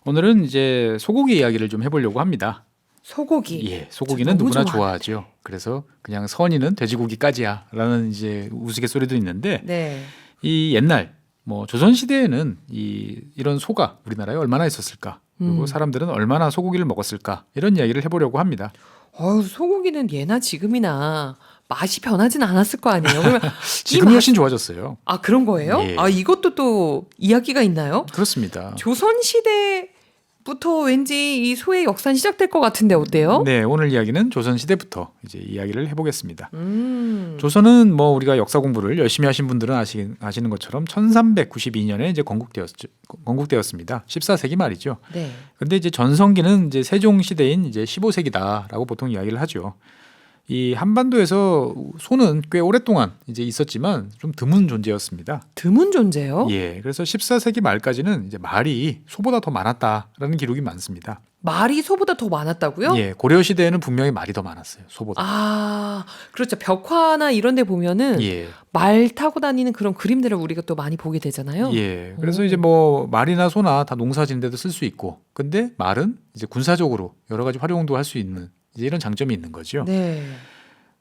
오늘은 이제 소고기 이야기를 좀 해보려고 합니다. 소고기. 예, 소고기는 너무 누구나 좋아하는데. 좋아하죠. 그래서 그냥 선인은 돼지고기까지야라는 이제 우스갯소리도 있는데 네. 이 옛날 뭐 조선 시대에는 이런 소가 우리나라에 얼마나 있었을까? 그리고 사람들은 얼마나 소고기를 먹었을까? 이런 이야기를 해보려고 합니다. 소고기는 예나 지금이나 맛이 변하진 않았을 거 아니에요. 그러면 지금이 훨씬 좋아졌어요. 그런 거예요? 예. 이것도 또 이야기가 있나요? 그렇습니다. 조선 시대부터 왠지 이 소의 역사는 시작될 것 같은데 어때요? 네, 오늘 이야기는 조선 시대부터 이제 이야기를 해보겠습니다. 조선 조선은 뭐 우리가 역사 공부를 열심히 하신 분들은 아시는 것처럼 1392년에 이제 건국되었습니다. 14세기 말이죠. 네. 근데 이제 전성기는 이제 세종 시대인 이제 15세기다라고 보통 이야기를 하죠. 이 한반도에서 소는 꽤 오랫동안 이제 있었지만 좀 드문 존재였습니다. 드문 존재요? 예, 그래서 14세기 말까지는 이제 말이 소보다 더 많았다라는 기록이 많습니다. 말이 소보다 더 많았다고요? 예, 고려 시대에는 분명히 말이 더 많았어요. 소보다. 그렇죠. 벽화나 이런 데 보면은 예. 말 타고 다니는 그런 그림들을 우리가 또 많이 보게 되잖아요. 예. 그래서 이제 뭐 말이나 소나 다 농사 짓는데도 쓸 수 있고, 근데 말은 이제 군사적으로 여러 가지 활용도 할 수 있는 이제 이런 장점이 있는 거죠. 네.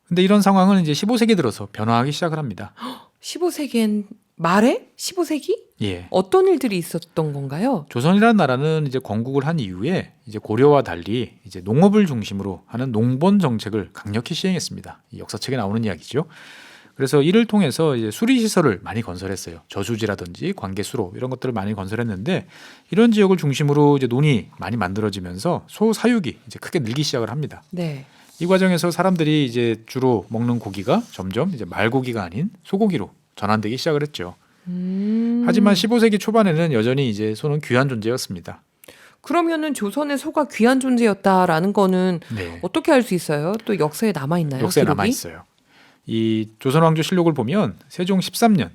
근데 이런 상황은 이제 15세기 들어서 변화하기 시작을 합니다. 15세기엔 말에? 15세기? 예. 어떤 일들이 있었던 건가요? 조선이라는 나라는 이제 건국을 한 이후에 이제 고려와 달리 이제 농업을 중심으로 하는 농번 정책을 강력히 시행했습니다. 이 역사책에 나오는 이야기죠. 그래서 이를 통해서 이제 수리 시설을 많이 건설했어요. 저수지라든지 관계수로 이런 것들을 많이 건설했는데 이런 지역을 중심으로 이제 논이 많이 만들어지면서 소 사육이 이제 크게 늘기 시작을 합니다. 네. 이 과정에서 사람들이 이제 주로 먹는 고기가 점점 이제 말고기가 아닌 소고기로 전환되기 시작을 했죠. 하지만 15세기 초반에는 여전히 이제 소는 귀한 존재였습니다. 그러면은 조선의 소가 귀한 존재였다라는 거는 네. 어떻게 알 수 있어요? 또 역사에 남아 있나요? 역사에 기록이? 남아 있어요. 이 조선왕조실록을 보면 세종 13년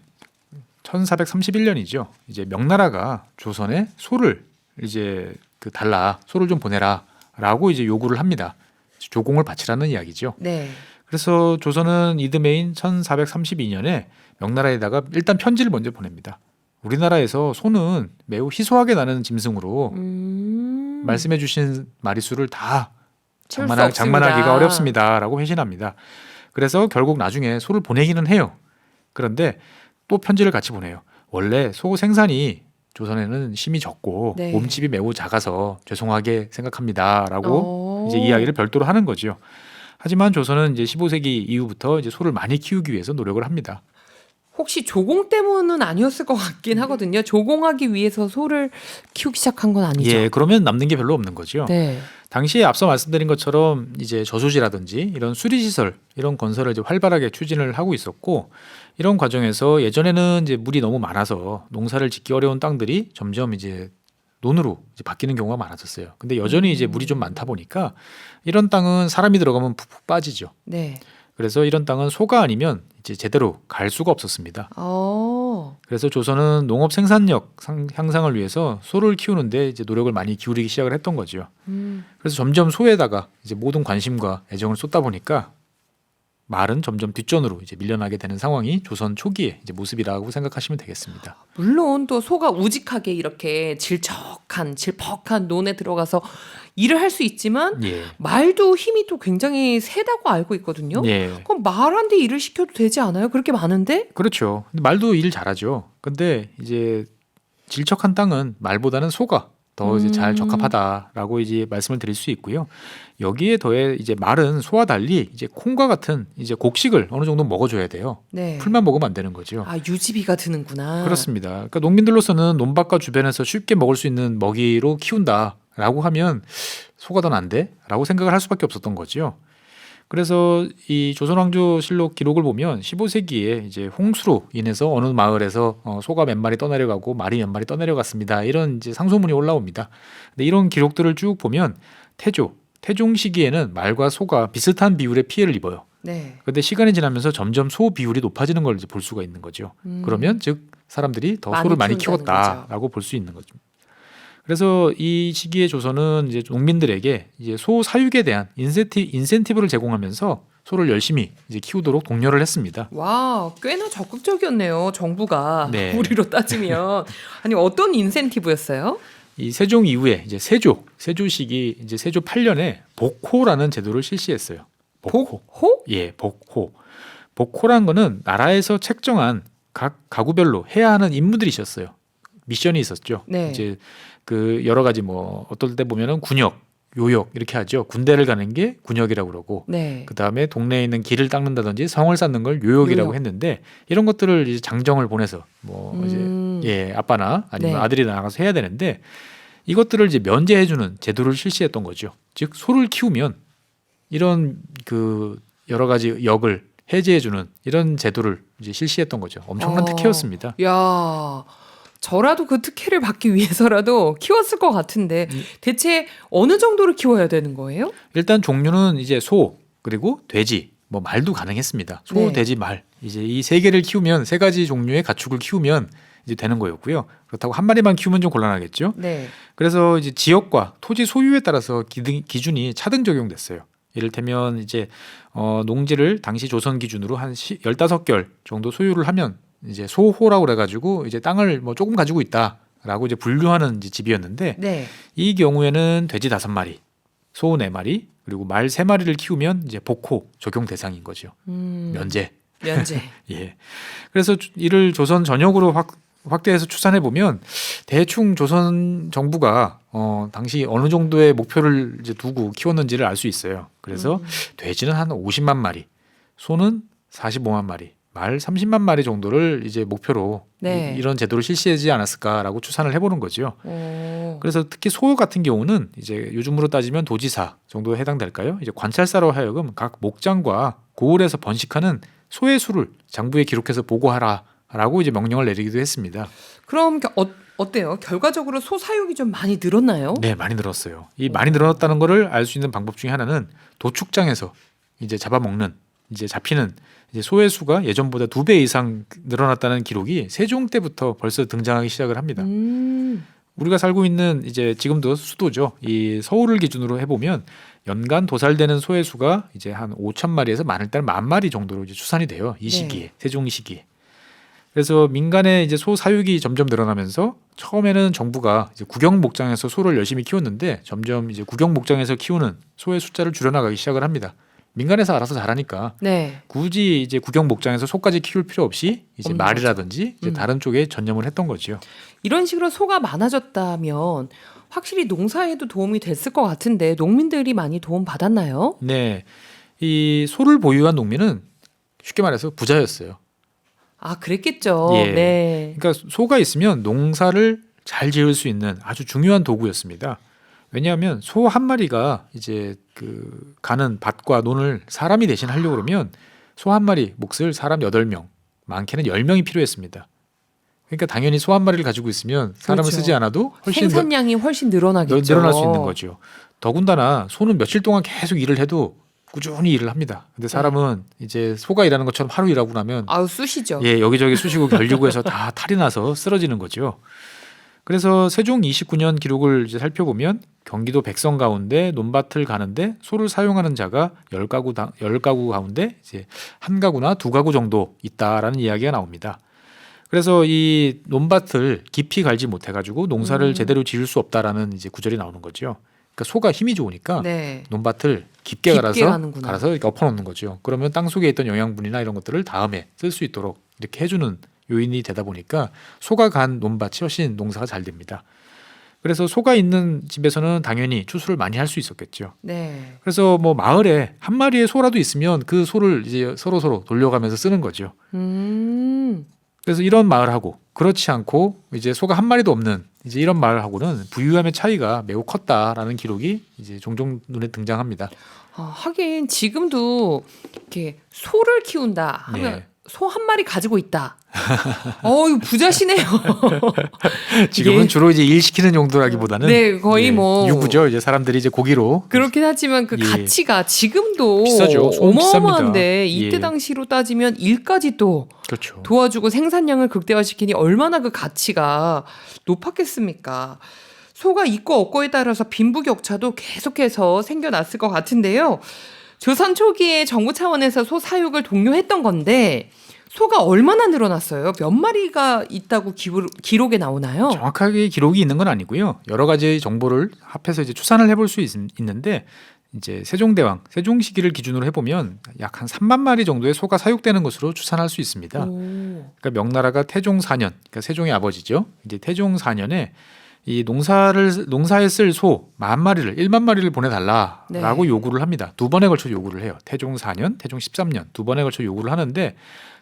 1431년이죠. 이제 명나라가 조선에 소를 이제 달라 소를 좀 보내라라고 이제 요구를 합니다. 조공을 바치라는 이야기죠. 네. 그래서 조선은 이듬해인 1432년에 명나라에다가 일단 편지를 먼저 보냅니다. 우리나라에서 소는 매우 희소하게 나는 짐승으로 말씀해 주신 마리수를 다 채울 수 없습니다. 장만하기가 어렵습니다라고 회신합니다. 그래서 결국 나중에 소를 보내기는 해요. 그런데 또 편지를 같이 보내요. 원래 소 생산이 조선에는 심이 적고 네. 몸집이 매우 작아서 죄송하게 생각합니다라고 이제 이야기를 별도로 하는 거죠. 하지만 조선은 이제 15세기 이후부터 이제 소를 많이 키우기 위해서 노력을 합니다. 혹시 조공 때문은 아니었을 것 같긴 하거든요. 조공하기 위해서 소를 키우기 시작한 건 아니죠. 예, 그러면 남는 게 별로 없는 거죠. 네. 당시에 앞서 말씀드린 것처럼 이제 저수지라든지 이런 수리시설 이런 건설을 이제 활발하게 추진을 하고 있었고 이런 과정에서 예전에는 이제 물이 너무 많아서 농사를 짓기 어려운 땅들이 점점 이제 논으로 이제 바뀌는 경우가 많아졌어요. 근데 여전히 이제 물이 좀 많다 보니까 이런 땅은 사람이 들어가면 푹푹 빠지죠. 네. 그래서 이런 땅은 소가 아니면 이제 제대로 갈 수가 없었습니다. 그래서 조선은 농업 생산력 향상을 위해서 소를 키우는데 이제 노력을 많이 기울이기 시작을 했던 거죠. 그래서 점점 소에다가 이제 모든 관심과 애정을 쏟다 보니까 말은 점점 뒷전으로 이제 밀려나게 되는 상황이 조선 초기의 이제 모습이라고 생각하시면 되겠습니다. 물론 또 소가 우직하게 이렇게 질퍽한 논에 들어가서 일을 할 수 있지만 예. 말도 힘이 또 굉장히 세다고 알고 있거든요. 예. 그럼 말한테 일을 시켜도 되지 않아요? 그렇게 많은데? 그렇죠. 근데 말도 일 잘하죠. 근데 이제 질척한 땅은 말보다는 소가 더 이제 잘 적합하다라고 이제 말씀을 드릴 수 있고요. 여기에 더해 이제 말은 소와 달리 이제 콩과 같은 이제 곡식을 어느 정도 먹어줘야 돼요. 네. 풀만 먹으면 안 되는 거죠. 유지비가 드는구나. 그렇습니다. 그러니까 농민들로서는 논밭과 주변에서 쉽게 먹을 수 있는 먹이로 키운다라고 하면 소가 더 난데라고 생각을 할 수밖에 없었던 거죠. 그래서 이 조선왕조실록 기록을 보면 15세기에 이제 홍수로 인해서 어느 마을에서 소가 몇 마리 떠내려가고 말이 몇 마리 떠내려갔습니다. 이런 이제 상소문이 올라옵니다. 근데 이런 기록들을 쭉 보면 태종 시기에는 말과 소가 비슷한 비율의 피해를 입어요. 네. 그런데 시간이 지나면서 점점 소 비율이 높아지는 걸 이제 볼 수가 있는 거죠. 그러면 즉 사람들이 더 소를 많이 키웠다라고 볼 수 있는 거죠. 그래서 이 시기에 조선은 이제 농민들에게 이제 소 사육에 대한 인센티브를 제공하면서 소를 열심히 이제 키우도록 독려를 했습니다. 와, 꽤나 적극적이었네요. 정부가 네. 우리로 따지면 아니 어떤 인센티브였어요? 이 세종 이후에 이제 세조식이 이제 세조 8년에 복호라는 제도를 실시했어요. 호? 예, 복호. 복호란 거는 나라에서 책정한 각 가구별로 해야 하는 임무들이 있었어요. 미션이 있었죠. 네. 이제 그 여러 가지 뭐 어떨 때 보면은 군역, 요역 이렇게 하죠. 군대를 가는 게 군역이라고 그러고 네. 그 다음에 동네에 있는 길을 닦는다든지 성을 쌓는 걸 요역이라고 요역. 했는데 이런 것들을 이제 장정을 보내서 뭐 이제 예 아빠나 아니면 네. 아들이 나가서 해야 되는데 이것들을 이제 면제해주는 제도를 실시했던 거죠. 즉 소를 키우면 이런 그 여러 가지 역을 해제해주는 이런 제도를 이제 실시했던 거죠. 엄청난 특혜였습니다. 야, 저라도 그 특혜를 받기 위해서라도 키웠을 것 같은데 대체 어느 정도를 키워야 되는 거예요? 일단 종류는 이제 소 그리고 돼지 뭐 말도 가능했습니다. 소, 네. 돼지, 말 이제 이 세 개를 키우면 세 가지 종류의 가축을 키우면 이제 되는 거였고요. 그렇다고 한 마리만 키우면 좀 곤란하겠죠. 네. 그래서 이제 지역과 토지 소유에 따라서 기준이 차등 적용됐어요. 이를테면 이제 농지를 당시 조선 기준으로 한 15결 정도 소유를 하면 이제 소호라고 그래가지고 이제 땅을 뭐 조금 가지고 있다라고 이제 분류하는 이제 집이었는데 네. 이 경우에는 돼지 5마리, 소 4마리, 그리고 말 3마리를 키우면 이제 복호 적용 대상인 거죠. 면제. 면제. 예. 그래서 이를 조선 전역으로 확대해서 추산해 보면 대충 조선 정부가 당시 어느 정도의 목표를 이제 두고 키웠는지를 알 수 있어요. 그래서 돼지는 한 50만 마리, 소는 45만 마리, 말 30만 마리 정도를 이제 목표로 네. 이런 제도를 실시하지 않았을까라고 추산을 해보는 거죠. 오. 그래서 특히 소 같은 경우는 이제 요즘으로 따지면 도지사 정도에 해당될까요? 이제 관찰사로 하여금 각 목장과 고을에서 번식하는 소의 수를 장부에 기록해서 보고하라라고 이제 명령을 내리기도 했습니다. 그럼 어때요? 결과적으로 소 사육이 좀 많이 늘었나요? 네, 많이 늘었어요. 이 많이 늘었다는 거를 알 수 있는 방법 중에 하나는 도축장에서 이제 잡아먹는 이제 잡히는 이제 소의 수가 예전보다 2배 이상 늘어났다는 기록이 세종 때부터 벌써 등장하기 시작을 합니다. 우리가 살고 있는 이제 지금도 수도죠. 이 서울을 기준으로 해보면 연간 도살되는 소의 수가 이제 한 5천 마리에서 많을 때는 10,000마리 정도로 이제 추산이 돼요. 이 시기에 네. 세종 시기에. 그래서 민간의 이제 소 사육이 점점 늘어나면서 처음에는 정부가 이제 구경 목장에서 소를 열심히 키웠는데 점점 이제 구경 목장에서 키우는 소의 숫자를 줄여나가기 시작을 합니다. 민간에서 알아서 잘하니까 네. 굳이 이제 구경 목장에서 소까지 키울 필요 없이 이제 없는 말이라든지 이제 다른 쪽에 전념을 했던 거죠. 이런 식으로 소가 많아졌다면 확실히 농사에도 도움이 됐을 것 같은데 농민들이 많이 도움 받았나요? 네, 이 소를 보유한 농민은 쉽게 말해서 부자였어요. 아, 그랬겠죠. 예. 네. 그러니까 소가 있으면 농사를 잘 지을 수 있는 아주 중요한 도구였습니다. 왜냐하면 소 한 마리가 이제 그 가는 밭과 논을 사람이 대신 하려고 그러면 소 한 마리 몫을 사람 8명, 많게는 10명이 필요했습니다. 그러니까 당연히 소 한 마리를 가지고 있으면 사람을 그렇죠. 쓰지 않아도 훨씬 생산량이 훨씬 늘어나겠죠. 늘어날 수 있는 거죠. 더군다나 소는 며칠 동안 계속 일을 해도 꾸준히 일을 합니다. 근데 사람은 이제 소가 일하는 것처럼 하루 일하고 나면 아우, 쑤시죠. 예, 여기저기 쑤시고 결리고 해서 다 탈이 나서 쓰러지는 거죠. 그래서 세종 29년 기록을 이제 살펴보면 경기도 백성 가운데 논밭을 가는데 소를 사용하는 자가 10가구 가운데 이제 한 가구나 2가구 정도 있다라는 이야기가 나옵니다. 그래서 이 논밭을 깊이 갈지 못해 가지고 농사를 제대로 지을 수 없다라는 이제 구절이 나오는 거죠. 그러니까 소가 힘이 좋으니까 네. 논밭을 깊게 가는구나. 갈아서 이렇게 엎어놓는 거죠. 그러면 땅 속에 있던 영양분이나 이런 것들을 다음에 쓸 수 있도록 이렇게 해주는 요인이 되다 보니까 소가 간 논밭이 훨씬 농사가 잘 됩니다. 그래서 소가 있는 집에서는 당연히 추수를 많이 할 수 있었겠죠. 네. 그래서 뭐 마을에 한 마리의 소라도 있으면 그 소를 이제 서로 돌려가면서 쓰는 거죠. 그래서 이런 마을하고 그렇지 않고 이제 소가 한 마리도 없는 이제 이런 마을하고는 부유함의 차이가 매우 컸다라는 기록이 이제 종종 눈에 등장합니다. 하긴 지금도 이렇게 소를 키운다 하면 네. 소 한 마리 가지고 있다. 이거 부자시네요. 지금은 예. 주로 이제 일 시키는 정도라기보다는 네, 거의 뭐 유부죠. 이제 사람들이 이제 고기로 그렇긴 하지만 그 예. 가치가 지금도 비싸죠. 소는 어마어마한데 비쌉니다. 이때 예. 당시로 따지면 일까지 또 그렇죠. 도와주고 생산량을 극대화시키니 얼마나 그 가치가 높았겠습니까? 소가 있고 없고에 따라서 빈부격차도 계속해서 생겨났을 것 같은데요. 조선 초기에 정부 차원에서 소 사육을 독려했던 건데 소가 얼마나 늘어났어요? 몇 마리가 있다고 기록에 나오나요? 정확하게 기록이 있는 건 아니고요. 여러 가지 정보를 합해서 이제 추산을 해볼 수 있는데 이제 세종대왕, 세종시기를 기준으로 해보면 약 한 3만 마리 정도의 소가 사육되는 것으로 추산할 수 있습니다. 오. 그러니까 명나라가 태종 4년, 그러니까 세종의 아버지죠. 이제 태종 4년에 이 농사에 쓸 소 10,000마리를 1만 마리를 보내달라라고 네. 요구를 합니다. 두 번에 걸쳐 요구를 해요. 태종 4년, 태종 13년 두 번에 걸쳐 요구를 하는데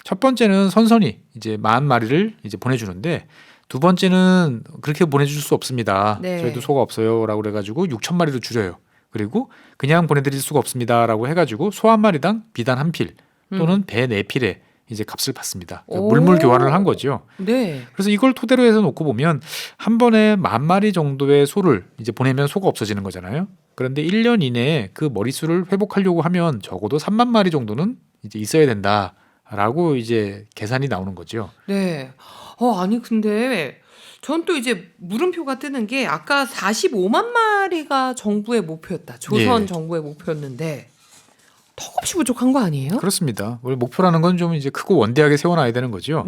첫 번째는 선선히 이제 10,000마리를 이제 보내주는데 두 번째는 그렇게 보내줄 수 없습니다. 네. 저희도 소가 없어요라고 그래가지고 6,000마리로 줄여요. 그리고 그냥 보내드릴 수가 없습니다라고 해가지고 소 한 마리당 비단 한 필 또는 배 4필에 이제 값을 받습니다. 그러니까 오. 물물 교환을 한 거죠. 네. 그래서 이걸 토대로 해서 놓고 보면 한 번에 10,000마리 정도의 소를 이제 보내면 소가 없어지는 거잖아요. 그런데 1년 이내에 그 머릿수를 회복하려고 하면 적어도 3만 마리 정도는 이제 있어야 된다라고 이제 계산이 나오는 거죠. 네. 아니 근데 전 또 이제 물음표가 뜨는 게 아까 45만 마리가 정부의 목표였다. 조선 예. 정부의 목표였는데 턱없이 부족한 거 아니에요? 그렇습니다. 원래 목표라는 건 좀 이제 크고 원대하게 세워놔야 되는 거죠.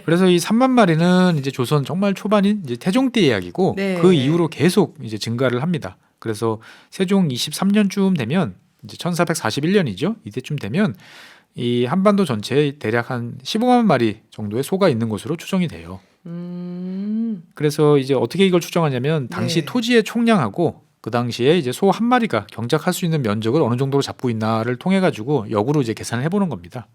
그래서 이 3만 마리는 이제 조선 정말 초반인 이제 태종 때 이야기고 네. 그 이후로 계속 이제 증가를 합니다. 그래서 세종 23년쯤 되면 이제 1441년이죠. 이때쯤 되면 이 한반도 전체에 대략 한 15만 마리 정도의 소가 있는 것으로 추정이 돼요. 그래서 이제 어떻게 이걸 추정하냐면 당시 네. 토지의 총량하고 그 당시에 이제 소 한 마리가 경작할 수 있는 면적을 어느 정도로 잡고 있나를 통해 가지고 역으로 이제 계산을 해보는 겁니다.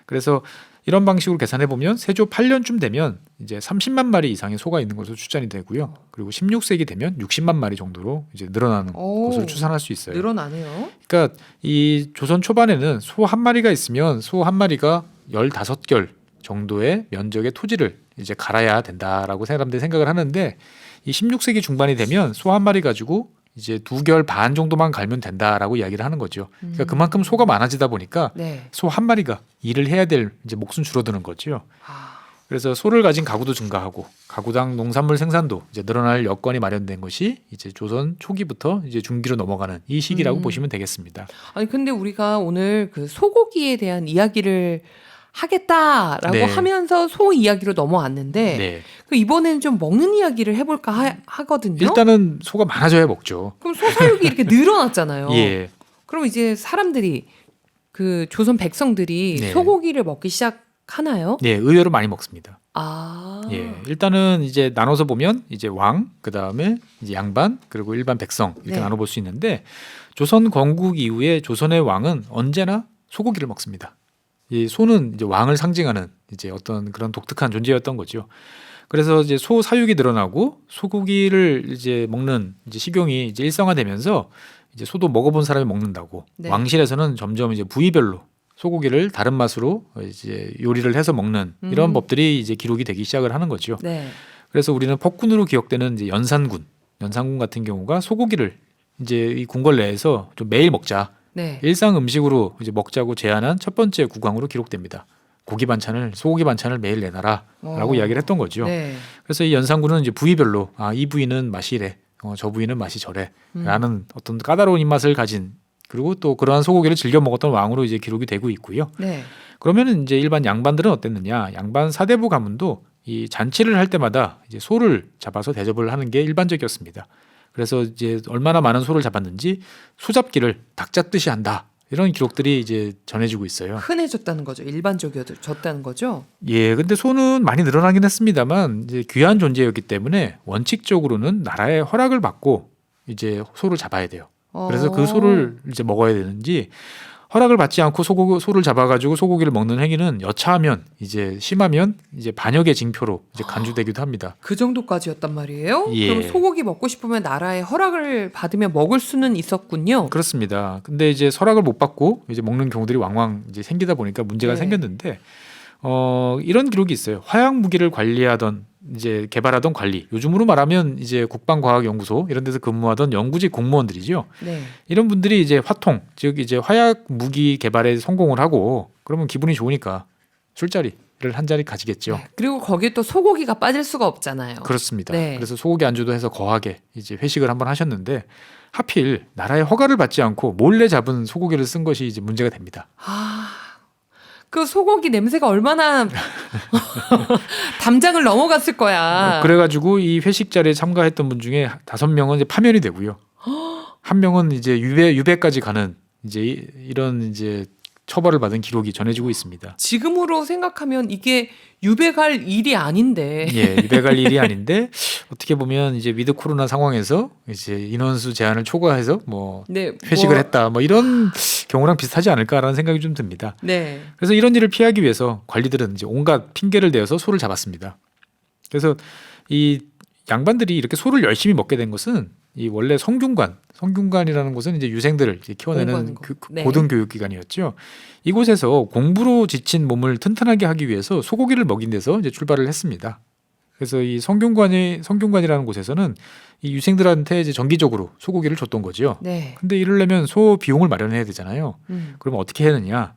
그래서 이런 방식으로 계산해 보면 세조 8년쯤 되면 이제 30만 마리 이상의 소가 있는 것으로 추산이 되고요. 그리고 16세기 되면 60만 마리 정도로 이제 늘어나는 오. 것으로 추산할 수 있어요. 늘어나네요. 그러니까 이 조선 초반에는 소 한 마리가 있으면 소 한 마리가 15결 정도의 면적의 토지를 이제 갈아야 된다라고 사람들이 생각을 하는데 이 16세기 중반이 되면 소 한 마리 가지고 이제 2결 반 정도만 갈면 된다라고 이야기를 하는 거죠. 그러니까 그만큼 소가 많아지다 보니까 네. 소 한 마리가 일을 해야 될 이제 몫은 줄어드는 거죠. 아, 그래서 소를 가진 가구도 증가하고 가구당 농산물 생산도 이제 늘어날 여건이 마련된 것이 이제 조선 초기부터 이제 중기로 넘어가는 이 시기라고 보시면 되겠습니다. 아니 근데 우리가 오늘 그 소고기에 대한 이야기를 하겠다라고 네. 하면서 소 이야기로 넘어왔는데 네. 그 이번에는 좀 먹는 이야기를 해볼까 하거든요. 일단은 소가 많아져야 먹죠. 그럼 소 사육이 이렇게 늘어났잖아요. 예. 그럼 이제 사람들이 그 조선 백성들이 네. 소고기를 먹기 시작하나요? 네, 의외로 많이 먹습니다. 아, 예, 일단은 이제 나눠서 보면 이제 왕, 그 다음에 이제 양반, 그리고 일반 백성 이렇게 네. 나눠볼 수 있는데 조선 건국 이후에 조선의 왕은 언제나 소고기를 먹습니다. 이 소는 이제 왕을 상징하는 이제 어떤 그런 독특한 존재였던 거죠. 그래서 이제 소 사육이 늘어나고 소고기를 이제 먹는 이제 식용이 이제 일상화되면서 이제 소도 먹어본 사람이 먹는다고 네. 왕실에서는 점점 이제 부위별로 소고기를 다른 맛으로 이제 요리를 해서 먹는 이런 법들이 이제 기록이 되기 시작을 하는 거죠. 네. 그래서 우리는 폭군으로 기억되는 이제 연산군 같은 경우가 소고기를 이제 이 궁궐 내에서 좀 매일 먹자, 네. 일상 음식으로 이제 먹자고 제안한 첫 번째 국왕으로 기록됩니다. 소고기 반찬을 매일 내놔라라고 이야기를 했던 거죠. 네. 그래서 이 연산군은 이제 부위별로 이 부위는 맛이 이래, 저 부위는 맛이 저래라는 어떤 까다로운 입맛을 가진 그리고 또 그러한 소고기를 즐겨 먹었던 왕으로 이제 기록이 되고 있고요. 네. 그러면은 이제 일반 양반들은 어땠느냐? 양반 사대부 가문도 이 잔치를 할 때마다 이제 소를 잡아서 대접을 하는 게 일반적이었습니다. 그래서 이제 얼마나 많은 소를 잡았는지 수잡기를 닭 잡듯이 한다. 이런 기록들이 이제 전해지고 있어요. 흔해졌다는 거죠. 일반적이어졌다는 거죠. 예, 근데 소는 많이 늘어나긴 했습니다만 이제 귀한 존재였기 때문에 원칙적으로는 나라의 허락을 받고 이제 소를 잡아야 돼요. 그래서 그 소를 이제 먹어야 되는지 허락을 받지 않고 소를 잡아가지고 소고기를 먹는 행위는 여차하면 이제 심하면 이제 반역의 징표로 이제 간주되기도 합니다. 그 정도까지였단 말이에요? 예. 그럼 소고기 먹고 싶으면 나라의 허락을 받으면 먹을 수는 있었군요. 그렇습니다. 근데 이제 허락을 못 받고 이제 먹는 경우들이 왕왕 이제 생기다 보니까 문제가 네. 생겼는데 이런 기록이 있어요. 화약 무기를 관리하던 이제 개발하던 관리, 요즘으로 말하면 이제 국방과학연구소 이런 데서 근무하던 연구직 공무원들이죠. 네. 이런 분들이 이제 화통, 즉 이제 화약 무기 개발에 성공을 하고 그러면 기분이 좋으니까 술자리를 한 자리 가지겠죠. 네. 그리고 거기에 또 소고기가 빠질 수가 없잖아요. 그렇습니다. 네. 그래서 소고기 안주도 해서 거하게 이제 회식을 한번 하셨는데 하필 나라의 허가를 받지 않고 몰래 잡은 소고기를 쓴 것이 이제 문제가 됩니다. 그 소고기 냄새가 얼마나 담장을 넘어갔을 거야. 그래가지고 이 회식 자리에 참가했던 분 중에 5명은 이제 파면이 되고요. 한 명은 이제 유배까지 가는 이제 이런 이제 처벌을 받은 기록이 전해지고 있습니다. 지금으로 생각하면 이게 유배 갈 일이 아닌데. 예, 유배 갈 일이 아닌데 어떻게 보면 이제 위드 코로나 상황에서 이제 인원수 제한을 초과해서 뭐 네, 회식을 했다, 뭐 이런 경우랑 비슷하지 않을까라는 생각이 좀 듭니다. 네. 그래서 이런 일을 피하기 위해서 관리들은 이제 온갖 핑계를 대어서 소를 잡았습니다. 그래서 이 양반들이 이렇게 소를 열심히 먹게 된 것은 이 원래 성균관이라는 곳은 이제 유생들을 이제 키워내는 공부하는 곳. 네. 고등교육기관이었죠. 이곳에서 공부로 지친 몸을 튼튼하게 하기 위해서 소고기를 먹인 데서 이제 출발을 했습니다. 그래서 이 성균관이라는 곳에서는 이 유생들한테 이제 정기적으로 소고기를 줬던 거죠. 네. 근데 이러려면 소 비용을 마련해야 되잖아요. 그럼 어떻게 했느냐?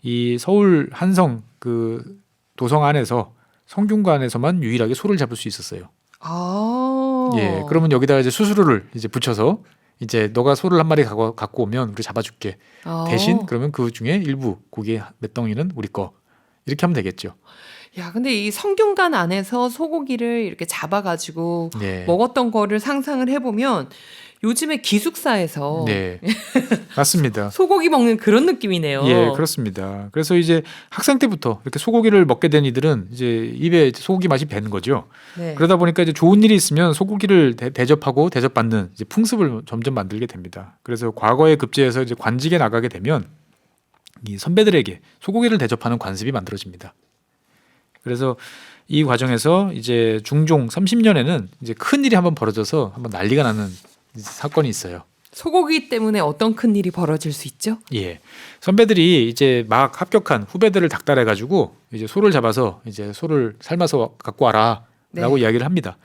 이 서울 한성 그 도성 안에서 성균관에서만 유일하게 소를 잡을 수 있었어요. 아. 예, 그러면 여기다가 이제 수수료를 이제 붙여서 이제 너가 소를 한 마리 갖고 오면 우리 잡아줄게. 아. 대신 그러면 그 중에 일부 고기 몇 덩이는 우리 거. 이렇게 하면 되겠죠. 야, 근데 이 성균관 안에서 소고기를 이렇게 잡아가지고 네. 먹었던 거를 상상을 해보면 요즘에 기숙사에서 네, 맞습니다. 소고기 먹는 그런 느낌이네요. 예, 그렇습니다. 그래서 이제 학생 때부터 이렇게 소고기를 먹게 된 이들은 이제 입에 소고기 맛이 배는 거죠. 네. 그러다 보니까 이제 좋은 일이 있으면 소고기를 대접하고 대접받는 이제 풍습을 점점 만들게 됩니다. 그래서 과거에 급제해서 이제 관직에 나가게 되면 이 선배들에게 소고기를 대접하는 관습이 만들어집니다. 그래서 이 과정에서 이제 중종 30년에는 이제 큰 일이 한번 벌어져서 한번 난리가 나는 사건이 있어요. 소고기 때문에 어떤 큰 일이 벌어질 수 있죠? 예, 선배들이 이제 막 합격한 후배들을 닥달해가지고 이제 소를 잡아서 이제 소를 삶아서 갖고 와라라고 네. 이야기를 합니다.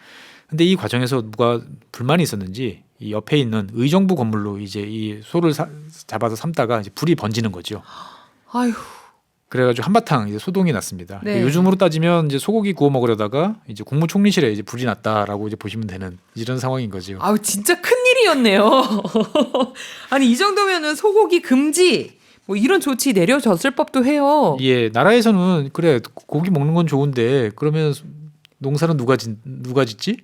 근데 이 과정에서 누가 불만이 있었는지 이 옆에 있는 의정부 건물로 이제 이 소를 잡아서 삶다가 이제 불이 번지는 거죠. 아휴. 그래가지고 한바탕 이제 소동이 났습니다. 네. 요즘으로 따지면 이제 소고기 구워 먹으려다가 이제 국무총리실에 이제 불이 났다라고 이제 보시면 되는 이런 상황인 거죠. 아우, 진짜 큰 일이었네요. 아니, 이 정도면은 소고기 금지 뭐 이런 조치 내려졌을 법도 해요. 예, 나라에서는 그래 고기 먹는 건 좋은데 그러면 농사는 누가 짓지?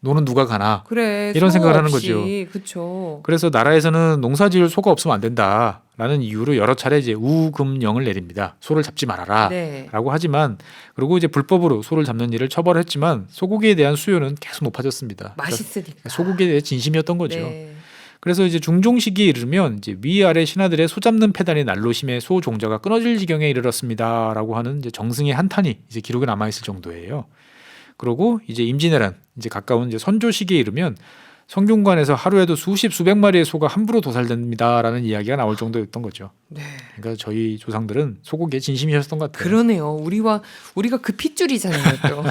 노는 누가 가나? 그래. 이런 소 생각을 하는 없이. 거죠. 그렇죠. 그래서 나라에서는 농사지을 소가 없으면 안 된다라는 이유로 여러 차례 이제 우금령을 내립니다. 소를 잡지 말아라라고 네. 하지만 그리고 이제 불법으로 소를 잡는 일을 처벌했지만 소고기에 대한 수요는 계속 높아졌습니다. 맛있으니까. 그러니까 소고기에 대해 진심이었던 거죠. 네. 그래서 이제 중종 시기에 이르면 이제 위아래 신하들의 소 잡는 패단이 날로 심해 소 종자가 끊어질 지경에 이르렀습니다라고 하는 이제 정승의 한탄이 이제 기록에 남아 있을 정도예요. 그리고 이제 임진왜란 이제 가까운 이제 선조 시기에 이르면 성균관에서 하루에도 수백 마리의 소가 함부로 도살됩니다라는 이야기가 나올 정도였던 거죠. 네. 그러니까 저희 조상들은 소고기에 진심이셨던 것 같아요. 그러네요. 우리가 그 핏줄이잖아요, 또.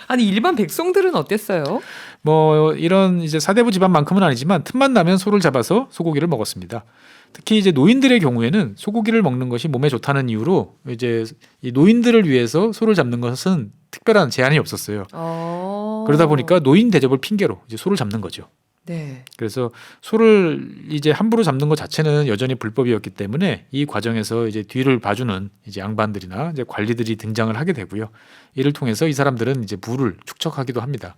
아니, 일반 백성들은 어땠어요? 뭐 이런 이제 사대부 집안만큼은 아니지만 틈만 나면 소를 잡아서 소고기를 먹었습니다. 특히 이제 노인들의 경우에는 소고기를 먹는 것이 몸에 좋다는 이유로 이제 이 노인들을 위해서 소를 잡는 것은 특별한 제한이 없었어요. 그러다 보니까 노인 대접을 핑계로 이제 소를 잡는 거죠. 네. 그래서 소를 이제 함부로 잡는 것 자체는 여전히 불법이었기 때문에 이 과정에서 이제 뒤를 봐주는 이제 양반들이나 이제 관리들이 등장을 하게 되고요. 이를 통해서 이 사람들은 이제 부를 축적하기도 합니다.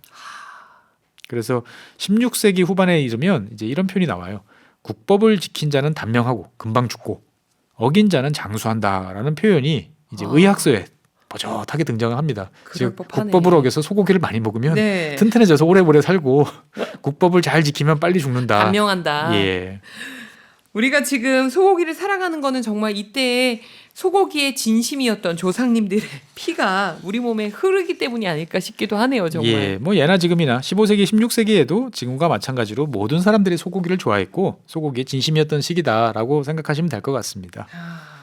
그래서 16세기 후반에 이르면 이제 이런 표현이 나와요. 국법을 지킨 자는 단명하고 금방 죽고 어긴 자는 장수한다라는 표현이 이제 의학서에 버젓하게 등장을 합니다. 즉 그럴법하네. 국법을 어겨서 소고기를 많이 먹으면 네. 튼튼해져서 오래오래 살고 국법을 잘 지키면 빨리 죽는다. 단명한다. 예, 우리가 지금 소고기를 사랑하는 거는 정말 이때의 소고기의 진심이었던 조상님들의 피가 우리 몸에 흐르기 때문이 아닐까 싶기도 하네요, 정말. 예, 뭐 예나 지금이나 15세기, 16세기에도 지금과 마찬가지로 모든 사람들이 소고기를 좋아했고 소고기의 진심이었던 시기다라고 생각하시면 될 것 같습니다. 아,